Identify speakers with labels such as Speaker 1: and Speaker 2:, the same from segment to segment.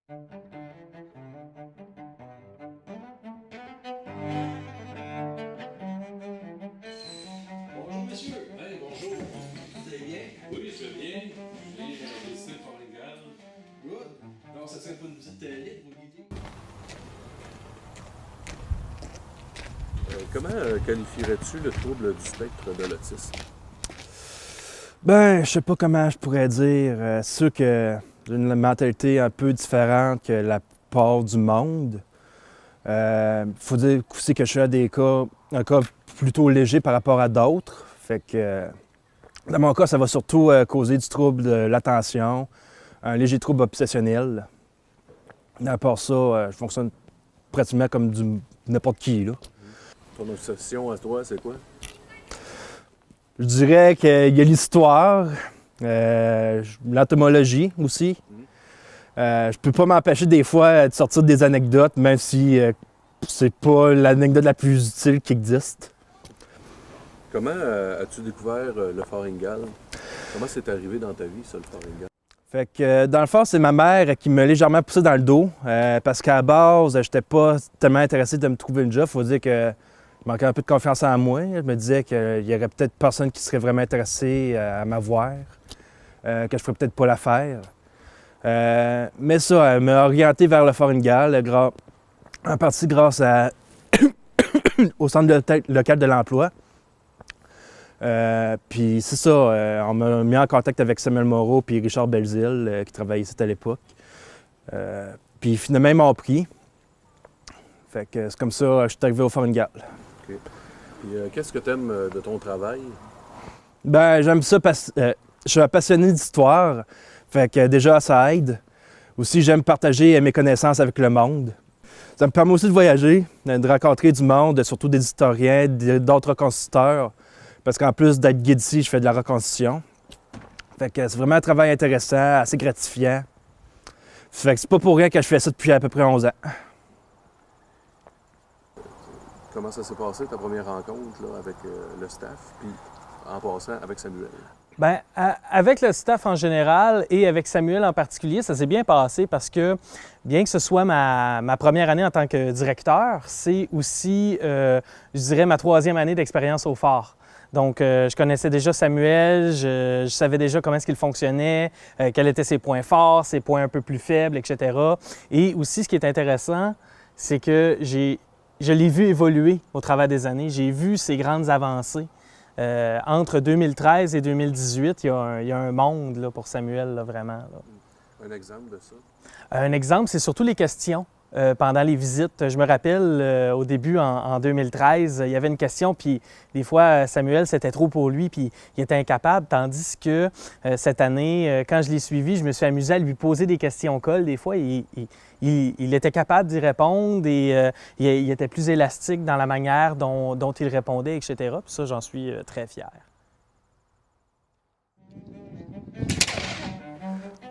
Speaker 1: Bonjour monsieur. Hey, bonjour. Vous allez bien? Oui, je vais bien. Je viens visiter le Fort Ingal. Good. Alors, ça serait pas une visite libre, vous guider?
Speaker 2: Comment qualifierais-tu le trouble du spectre de l'autisme?
Speaker 3: Ben, je sais pas comment je pourrais dire. C'est sûr que j'ai une mentalité un peu différente que la plupart du monde. Faut dire aussi que je suis à un cas plutôt léger par rapport à d'autres. Fait que, dans mon cas, ça va surtout causer du trouble de l'attention, un léger trouble obsessionnel. À part ça, je fonctionne pratiquement comme n'importe qui, là.
Speaker 2: Ton obsession à toi, c'est quoi?
Speaker 3: Je dirais qu'il y a l'histoire, l'entomologie aussi. Je peux pas m'empêcher des fois de sortir des anecdotes, même si c'est pas l'anecdote la plus utile qui existe.
Speaker 2: Comment as-tu découvert le Fort Ingal? Comment c'est arrivé dans ta vie, ça, le Fort Ingal?
Speaker 3: Fait que dans le fond, c'est ma mère qui m'a légèrement poussé dans le dos, parce qu'à la base, j'étais pas tellement intéressé de me trouver une job. Faut dire que je manquais un peu de confiance en moi. Je me disais qu'il y aurait peut-être personne qui serait vraiment intéressé à m'avoir, que je ferais peut-être pas l'affaire. Mais ça, elle m'a orienté vers le Fort Ingal, en partie grâce au centre local de l'emploi. Puis c'est ça, on m'a mis en contact avec Samuel Moreau et Richard Belzile, qui travaillaient ici à l'époque. Puis finalement, ils m'ont pris. Fait que c'est comme ça que je suis arrivé au Fort Ingal.
Speaker 2: Okay. Puis qu'est-ce que tu aimes de ton travail?
Speaker 3: Ben, j'aime ça parce que je suis un passionné d'histoire. Fait que déjà, ça aide. Aussi, j'aime partager mes connaissances avec le monde. Ça me permet aussi de voyager, de rencontrer du monde, surtout des historiens, d'autres reconstituteurs. Parce qu'en plus d'être guide ici, je fais de la reconstitution. Fait que c'est vraiment un travail intéressant, assez gratifiant. Fait que c'est pas pour rien que je fais ça depuis à peu près 11 ans.
Speaker 2: Comment ça s'est passé, ta première rencontre là, avec le staff, puis en passant avec Samuel?
Speaker 4: Bien, avec le staff en général et avec Samuel en particulier, ça s'est bien passé parce que, bien que ce soit ma première année en tant que directeur, c'est aussi, je dirais, ma 3e année d'expérience au Fort. Donc, je connaissais déjà Samuel, je savais déjà comment est-ce qu'il fonctionnait, quels étaient ses points forts, ses points un peu plus faibles, etc. Et aussi, ce qui est intéressant, c'est que je l'ai vu évoluer au travers des années. J'ai vu ses grandes avancées. Entre 2013 et 2018, il y a un monde là, pour Samuel, là, vraiment. Là.
Speaker 2: Un exemple de ça?
Speaker 4: Un exemple, c'est surtout les questions. Pendant les visites, je me rappelle au début, en 2013, il y avait une question, puis des fois, Samuel, c'était trop pour lui, puis il était incapable, tandis que cette année, quand je l'ai suivi, je me suis amusé à lui poser des questions colle. Des fois, il était capable d'y répondre et il était plus élastique dans la manière dont il répondait, etc. Puis ça, j'en suis très fier.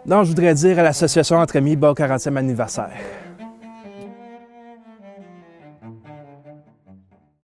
Speaker 3: Donc, je voudrais dire à l'association Entre Amis, bon 40e anniversaire.